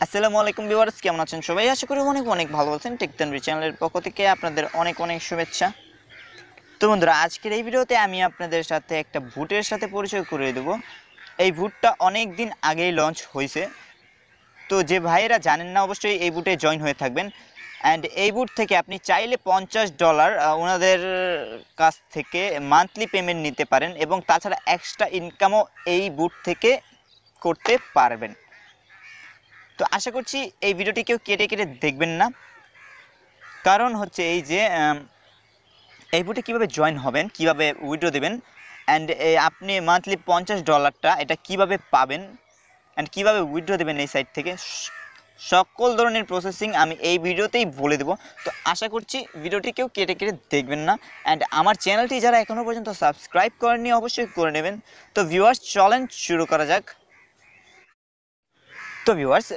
আসসালামু আলাইকুম ভিউয়ার্স, কেমন আছেন সবাই? আশা করি অনেক অনেক ভালো আছেন। টেকতানভি চ্যানেলের পক্ষ থেকে আপনাদের অনেক অনেক শুভেচ্ছা। তো বন্ধুরা, আজকের এই ভিডিওতে আমি আপনাদের সাথে একটা বুটের সাথে পরিচয় করিয়ে দেব। এই বুটটা অনেক দিন আগেই লঞ্চ হয়েছে। তো যে ভাইয়েরা জানেন না, অবশ্যই এই বুটে জয়েন হয়ে থাকবেন। অ্যান্ড এই বুট থেকে আপনি চাইলে $50 ওনাদের কাছ থেকে মান্থলি পেমেন্ট নিতে পারেন, এবং তাছাড়া এক্সট্রা ইনকামও এই বুট থেকে করতে পারবেন। তো আশা করছি এই ভিডিওটি কেউ কেটে কেটে দেখবেন না। কারণ হচ্ছে এই যে এই বুটে কীভাবে জয়েন হবেন, কিভাবে উইথড্র দেবেন, অ্যান্ড আপনি মান্থলি $50টা এটা কিভাবে পাবেন, অ্যান্ড কিভাবে উইথড্র দেবেন এই সাইট থেকে, সকল ধরনের প্রসেসিং আমি এই ভিডিওতেই বলে দেবো। তো আশা করছি ভিডিওটি কেউ কেটে কেটে দেখবেন না। অ্যান্ড আমার চ্যানেলটি যারা এখনও পর্যন্ত সাবস্ক্রাইব করেননি অবশ্যই করে নেবেন। তো ভিউয়ার্স, চলেন শুরু করা যাক। তো ভিউয়ার্স,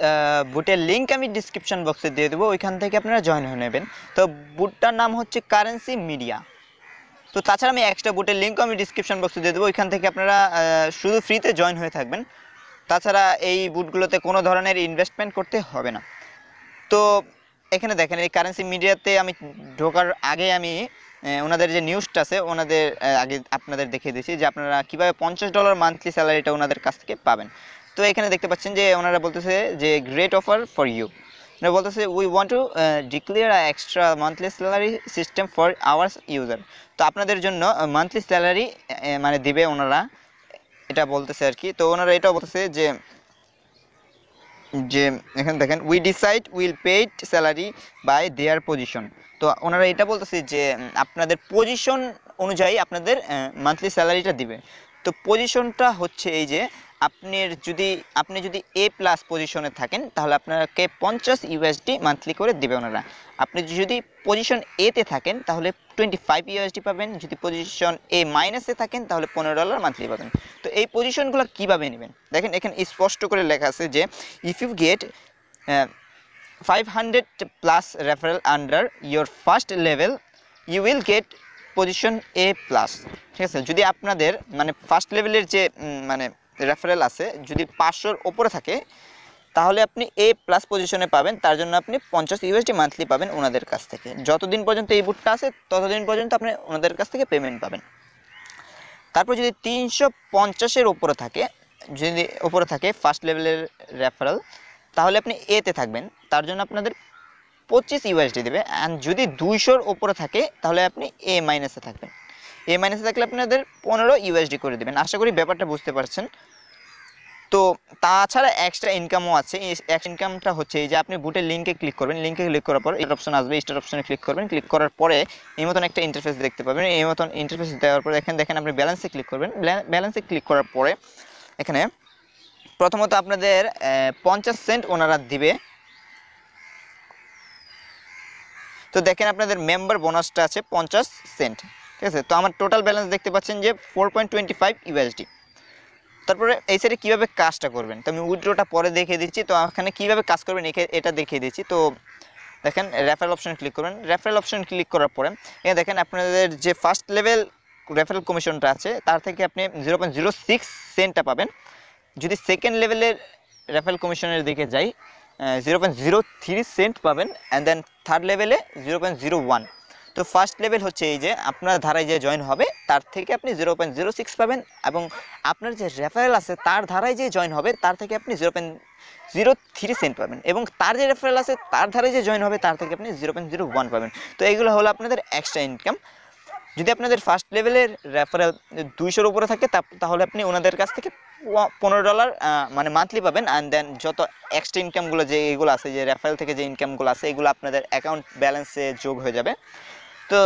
বুটের লিঙ্ক আমি ডিসক্রিপশন বক্সে দিয়ে দেবো, ওইখান থেকে আপনারা জয়েন হয়ে নেবেন। তো বুটটার নাম হচ্ছে কারেন্সি মিডিয়া। তো তাছাড়া আমি এক্সট্রা বুটের লিঙ্কও আমি ডিসক্রিপশন বক্সে দিয়ে দেবো, ওইখান থেকে আপনারা শুধু ফ্রিতে জয়েন হয়ে থাকবেন। তাছাড়া এই বুটগুলোতে কোনো ধরনের ইনভেস্টমেন্ট করতে হবে না। তো এখানে দেখেন, এই কারেন্সি মিডিয়াতে আমি ঢোকার আগে আমি ওনাদের যে নিউজটা আছে ওনাদের আগে আপনাদের দেখিয়ে দিয়েছি যে আপনারা কীভাবে $50 মান্থলি স্যালারিটা ওনাদের কাছ থেকে পাবেন। তো এখানে দেখতে পাচ্ছেন যে ওনারা বলতেছে যে গ্রেট অফার ফর ইউ। ওনারা বলতেছে we want to declare extra monthly salary system for ours user. তো আপনাদের জন্য মান্থলি স্যালারি মানে দিবে ওনারা, এটা বলতেছে আর কি। তো ওনারা এটাও বলতেছে যে যে এখানে দেখেন we decide will paid salary by their position. তো ওনারা এটা বলতেছে যে আপনাদের পজিশন অনুযায়ী আপনাদের মান্থলি স্যালারিটা দিবে। তো পজিশনটা হচ্ছে এই যে আপনি যদি A+ পজিশনে থাকেন তাহলে আপনাকে $50 মান্থলি করে দিবে ওনারা। আপনি যদি পজিশন এতে থাকেন তাহলে $25 পাবেন। যদি পজিশন A- থাকেন তাহলে $15 মান্থলি পাবেন। তো এই পজিশনগুলো কীভাবে নেবেন দেখেন, এখানে স্পষ্ট করে লেখা আছে যে if you get 500+ referral under your first level you will get position A+। ঠিক আছে, যদি আপনাদের মানে ফার্স্ট লেভেলের যে মানে রেফারেল আছে যদি 500-র ওপরে থাকে তাহলে আপনি A+ পজিশনে পাবেন। তার জন্য আপনি $50 মান্থলি পাবেন ওনাদের কাছ থেকে। যতদিন পর্যন্ত এই বুটটা আছে ততদিন পর্যন্ত আপনি ওনাদের কাছ থেকে পেমেন্ট পাবেন। তারপর যদি 350-এর ওপরে থাকে ফার্স্ট লেভেলের রেফারেল, তাহলে আপনি এতে থাকবেন। তার জন্য আপনাদের $25 দেবে। অ্যান্ড যদি 200-র ওপরে থাকে তাহলে আপনি A- থাকবেন। A- থাকলে আপনাদের $15 করে দেবেন। আশা করি ব্যাপারটা বুঝতে পারছেন। তো তাছাড়া এক্সট্রা ইনকামও আছে। এই এক্সট্রা ইনকামটা হচ্ছে এই যে আপনি বুটের লিঙ্কে ক্লিক করবেন, লিঙ্কে ক্লিক করার পর স্টার অপশন আসবে, স্টার অপশনে ক্লিক করবেন। ক্লিক করার পরে এই মতন একটা ইন্টারফেস দেখতে পাবেন। এই মতন ইন্টারফেস দেওয়ার পরে এখানে দেখেন আপনি ব্যালেন্সে ক্লিক করবেন। ব্যালেন্সে ক্লিক করার পরে এখানে প্রথমত আপনাদের 50 সেন্ট ওনারা দিবে। তো দেখেন আপনাদের মেম্বার বোনাসটা আছে 50 সেন্ট। ঠিক আছে, তো আমার টোটাল ব্যালেন্স দেখতে পাচ্ছেন যে $4.25। তারপরে এই সাইডে কীভাবে কাজটা করবেন তো আমি উইথড্রটা পরে দেখিয়ে দিচ্ছি। তো এখানে কীভাবে কাজ করবেন এটা দেখিয়ে দিচ্ছি। তো দেখেন রেফারেল অপশন ক্লিক করবেন। রেফারেল অপশন ক্লিক করার পরে এখানে দেখেন আপনাদের যে ফার্স্ট লেভেল রেফারেল কমিশনটা আছে তার থেকে আপনি 0.06 সেন্টটা পাবেন। যদি সেকেন্ড লেভেলের রেফারেল কমিশনের দিকে যাই 0.03 সেন্ট পাবেন। অ্যান্ড দেন থার্ড লেভেলে 0.01। তো ফার্স্ট লেভেল হচ্ছে এই যে আপনার ধারায় যে জয়েন হবে তার থেকে আপনি 0.06 পাবেন, এবং আপনার যে রেফারেল আছে তার ধারায় যে জয়েন হবে তার থেকে আপনি 0.03 সেন্ট পাবেন, এবং তার যে রেফারেল আছে তার ধারায় যে জয়েন হবে তার থেকে আপনি 0.01 পাবেন। তো এইগুলো হলো আপনাদের এক্সট্রা ইনকাম। যদি আপনাদের ফার্স্ট লেভেলের রেফারেল 200-র উপরে থাকে তাহলে আপনি ওনাদের কাছ থেকে $15 মানে মান্থলি পাবেন। অ্যান্ড দেন যত এক্সট্রা ইনকামগুলো যে এগুলো আছে, যে রেফারেল থেকে যে ইনকামগুলো আছে এগুলো আপনাদের অ্যাকাউন্ট ব্যালেন্সে যোগ হয়ে যাবে। তো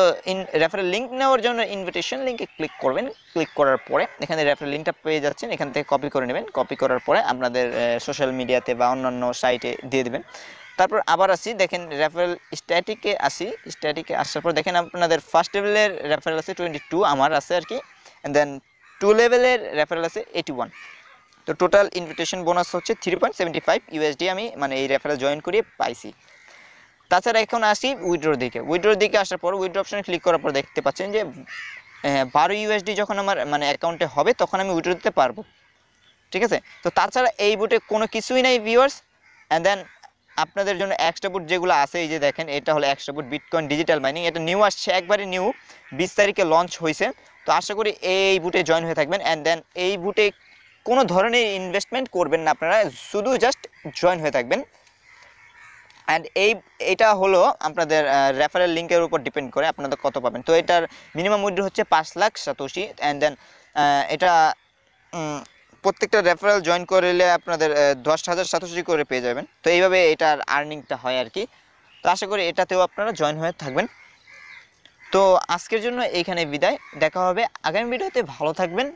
রেফারেল লিঙ্ক নেওয়ার জন্য ইনভিটেশন লিঙ্কে ক্লিক করবেন। ক্লিক করার পরে এখানে রেফারেল লিঙ্কটা পেয়ে যাচ্ছেন, এখান থেকে কপি করে নেবেন। কপি করার পরে আপনাদের সোশ্যাল মিডিয়াতে বা অন্যান্য সাইটে দিয়ে দেবেন। তারপর আবার আসি, দেখেন রেফারেল স্ট্যাটিকে আসি। স্ট্যাটিকে আসার পর দেখেন আপনাদের ফার্স্ট লেভেলের রেফারেল আছে 22, আমার আছে আর কি। অ্যান্ড দেন 2 লেভেলের রেফারেল আছে 81। তো টোটাল ইনভিটেশন বোনাস হচ্ছে $3.75 আমি মানে এই রেফারেল জয়েন করিয়ে পাইছি। তাছাড়া এখন আসি উইথড্রোর দিকে। উইথড্রোর দিকে আসার পর উইথড্রো অপশনে ক্লিক করার পর দেখতে পাচ্ছেন যে $12 যখন আমার মানে অ্যাকাউন্টে হবে তখন আমি উইথড্রো দিতে পারবো। ঠিক আছে, তো তাছাড়া এই বুটে কোনো কিছুই নাই ভিউয়ার্স। অ্যান্ড দেন আপনাদের জন্য এক্সট্রা বুট যেগুলো আছে এই যে দেখেন এটা হলো এক্সট্রা বুট বিটকয়েন ডিজিটাল মাইনিং, এটা নিউ আসছে, একবারে নিউ 20 তারিখে লঞ্চ হয়েছে। তো আশা করি এই বুটে জয়েন হয়ে থাকবেন। অ্যান্ড দেন এই বুটে কোনো ধরনের ইনভেস্টমেন্ট করবেন না আপনারা, শুধু জাস্ট জয়েন হয়ে থাকবেন। অ্যান্ড এইটা হলো আপনাদের রেফারেল লিঙ্কের উপর ডিপেন্ড করে আপনাদের কত পাবেন। তো এটার মিনিমাম উইথড্র হচ্ছে 5 লাখ সাতোশি। অ্যান্ড দেন এটা প্রত্যেকটা রেফারেল জয়েন করলে আপনাদের 10,000 সাতোশি করে পেয়ে যাবেন। তো এইভাবে এটার আর্নিংটা হয় আর কি। তো আশা করি এটাতেও আপনারা জয়েন হয়ে থাকবেন। তো আজকের জন্য এইখানে বিদায়, দেখা হবে আগামী ভিডিওতে। ভালো থাকবেন।